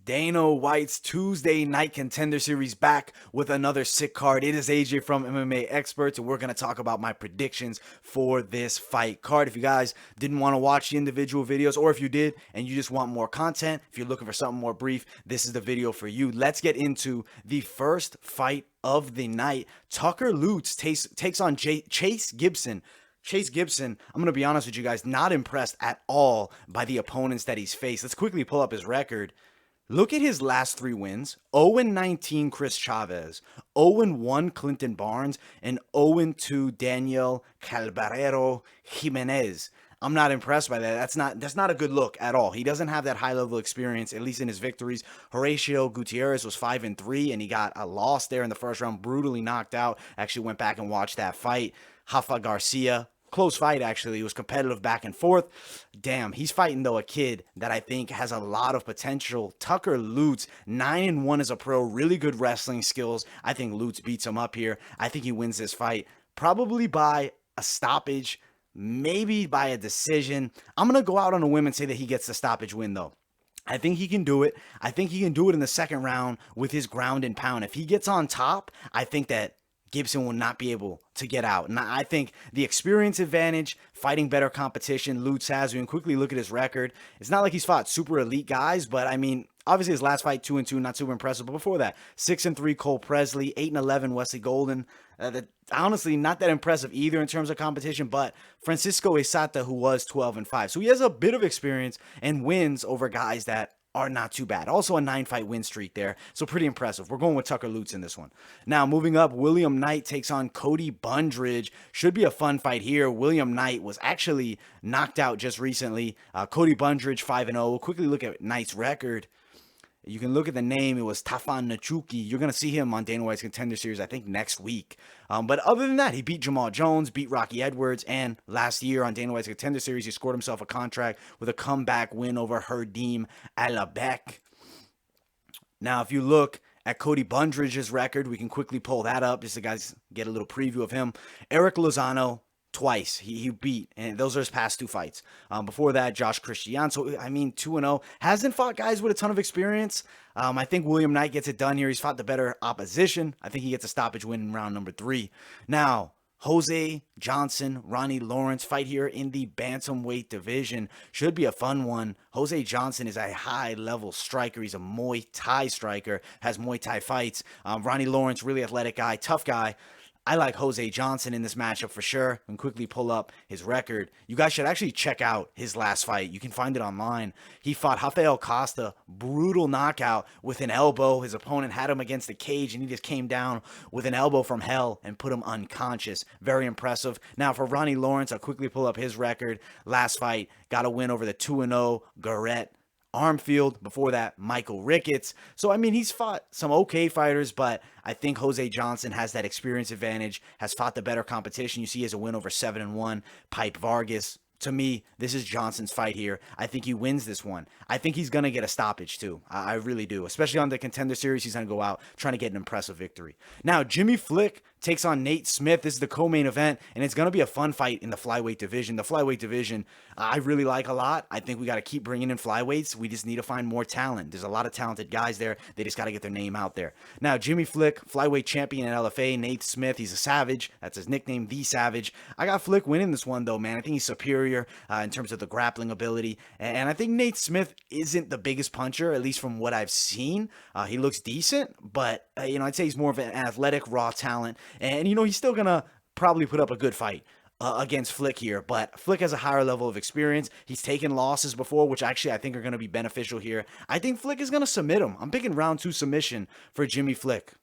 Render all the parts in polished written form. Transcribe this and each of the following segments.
Dana White's Tuesday Night Contender Series back with another sick card. It is AJ from MMA Experts, and we're going to talk about my predictions for this fight card. If you guys didn't want to watch the individual videos, or if you did and you just want more content, if you're looking for something more brief, this is the video for you. Let's get into the first fight of the night. Tucker Lutz takes on Chase Gibson. Chase Gibson, I'm going to be honest with you guys, not impressed at all by the opponents that he's faced. Let's quickly pull up his record. Look at his last 3 wins. 0-19 Chris Chavez, 0-1 Clinton Barnes, and 0-2 Daniel Calvarero Jimenez. I'm not impressed by that. That's not a good look at all. He doesn't have that high level experience, at least in his victories. Horatio Gutierrez was 5-3, and he got a loss there in the first round, brutally knocked out. Actually went back and watched that fight. Rafa Garcia, close fight, actually. It was competitive back and forth. Damn, he's fighting, though, a kid that I think has a lot of potential. Tucker Lutz, 9-1 as a pro, really good wrestling skills. I think Lutz beats him up here. I think he wins this fight, probably by a stoppage, maybe by a decision. I'm going to go out on a whim and say that he gets the stoppage win, though. I think he can do it. I think he can do it in the second round with his ground and pound. If he gets on top, I think that Gibson will not be able to get out. And I think the experience advantage, fighting better competition, Lutz has. We can quickly look at his record. It's not like he's fought super elite guys, but I mean, obviously his last fight, 2-2, not super impressive. But before that, 6-3 Cole Presley, 8-11 Wesley Golden. Honestly, not that impressive either in terms of competition, but Francisco Esata, who was 12-5. So he has a bit of experience and wins over guys that are not too bad. Also a 9-fight win streak there, so pretty impressive. We're going with Tucker Lutz in this one. Now, moving up, William Knight takes on Cody Bundrage. Should be a fun fight here. William Knight was actually knocked out just recently. Cody Bundrage, 5-0. Quickly look at Knight's record. You can look at the name. It was Tafan Nachuki. You're going to see him on Dana White's Contender Series, I think, next week. But other than that, he beat Jamal Jones, beat Rocky Edwards, and last year on Dana White's Contender Series, he scored himself a contract with a comeback win over Herdim Alabek. Now, if you look at Cody Bundrage's record, we can quickly pull that up just so guys get a little preview of him. Eric Lozano, twice he beat, and those are his past 2 fights. Before that, Josh Christian. So, I mean, 2-0. Hasn't fought guys with a ton of experience. I think William Knight gets it done here. He's fought the better opposition. I think he gets a stoppage win in round number 3. Now, Jose Johnson, Ronnie Lawrence fight here in the bantamweight division. Should be a fun one. Jose Johnson is a high-level striker. He's a Muay Thai striker, has Muay Thai fights. Ronnie Lawrence, really athletic guy, tough guy. I like Jose Johnson in this matchup for sure. And quickly pull up his record. You guys should actually check out his last fight. You can find it online. He fought Rafael Costa, brutal knockout with an elbow. His opponent had him against the cage, and he just came down with an elbow from hell and put him unconscious. Very impressive. Now for Ronnie Lawrence, I'll quickly pull up his record. Last fight, got a win over the 2-0 Garrett Armfield. Before that, Michael Ricketts. So, I mean, he's fought some okay fighters, but I think Jose Johnson has that experience advantage, has fought the better competition. You see he has a win over 7-1 Pipe Vargas. To me, this is Johnson's fight here. I think he wins this one. I think he's going to get a stoppage, too. I really do. Especially on the Contender Series, he's going to go out trying to get an impressive victory. Now, Jimmy Flick takes on Nate Smith. This is the co-main event, and it's going to be a fun fight in the flyweight division. The flyweight division, I really like a lot. I think we got to keep bringing in flyweights. We just need to find more talent. There's a lot of talented guys there. They just got to get their name out there. Now, Jimmy Flick, flyweight champion in LFA. Nate Smith, he's a Savage. That's his nickname, The Savage. I got Flick winning this one, though, man. I think he's superior in terms of the grappling ability. And I think Nate Smith isn't the biggest puncher, at least from what I've seen. He looks decent, but, I'd say he's more of an athletic, raw talent. And, he's still going to probably put up a good fight against Flick here. But Flick has a higher level of experience. He's taken losses before, which actually I think are going to be beneficial here. I think Flick is going to submit him. I'm picking round 2 submission for Jimmy Flick.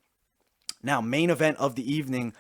Now, main event of the evening,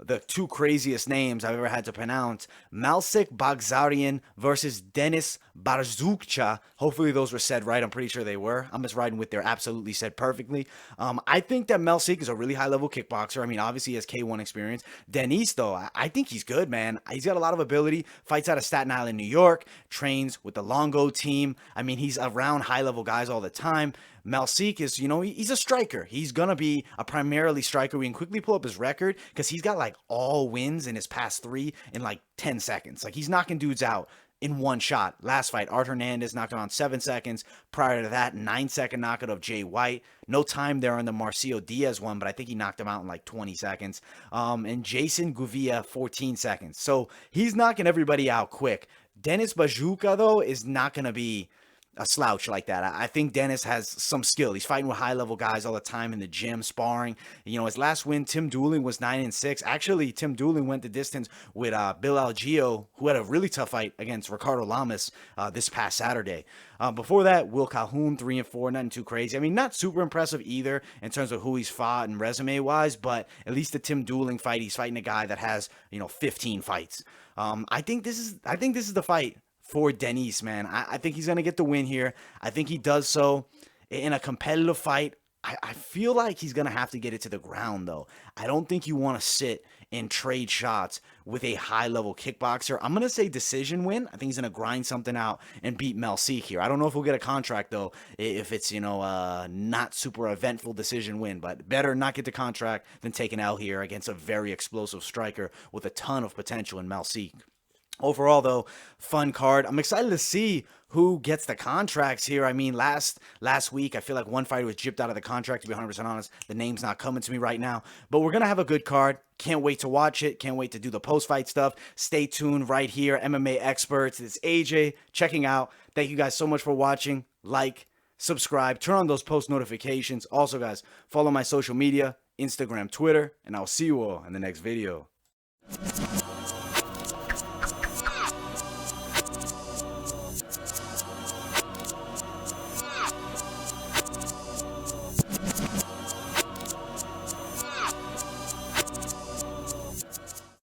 the 2 craziest names I've ever had to pronounce. Malsik Bagzarian versus Denis Barzukcha. Hopefully those were said right. I'm pretty sure they were. I'm just riding with their absolutely said perfectly. I think that Malsik is a really high-level kickboxer. I mean, obviously he has K1 experience. Denis, though, I think he's good, man. He's got a lot of ability. Fights out of Staten Island, New York. Trains with the Longo team. I mean, he's around high-level guys all the time. Malsik is, he's a striker. He's going to be a primarily striker. We can quickly pull up his record because he's got all wins in his past 3 in 10 seconds. He's knocking dudes out in one shot. Last fight, Art Hernandez knocked him out in 7 seconds. Prior to that, 9-second knockout of Jay White. No time there on the Marcio Diaz one, but I think he knocked him out in like 20 seconds. And Jason Guvia, 14 seconds. So he's knocking everybody out quick. Dennis Bajuka, though, is not going to be a slouch like that. I think Dennis has some skill. He's fighting with high-level guys all the time in the gym, sparring. You know, his last win, Tim Dooling, was 9-6. Actually, Tim Dooling went the distance with Bill Algeo, who had a really tough fight against Ricardo Lamas this past Saturday. Before that, Will Calhoun, 3-4, nothing too crazy. I mean, not super impressive either in terms of who he's fought and resume-wise, but at least the Tim Dooling fight, he's fighting a guy that has, 15 fights. I think this is the fight for Dennis, man. I think he's going to get the win here. I think he does so in a competitive fight. I feel like he's going to have to get it to the ground, though. I don't think you want to sit and trade shots with a high-level kickboxer. I'm going to say decision win. I think he's going to grind something out and beat Melseek here. I don't know if we'll get a contract, though, if it's, not super eventful decision win. But better not get the contract than take an L here against a very explosive striker with a ton of potential in Melseek. Overall, though, fun card. I'm excited to see who gets the contracts here. I mean, last week, I feel like one fighter was gypped out of the contract, to be 100% honest. The name's not coming to me right now. But we're going to have a good card. Can't wait to watch it. Can't wait to do the post-fight stuff. Stay tuned right here. MMA Experts. It's AJ checking out. Thank you guys so much for watching. Like, subscribe, turn on those post notifications. Also, guys, follow my social media, Instagram, Twitter, and I'll see you all in the next video.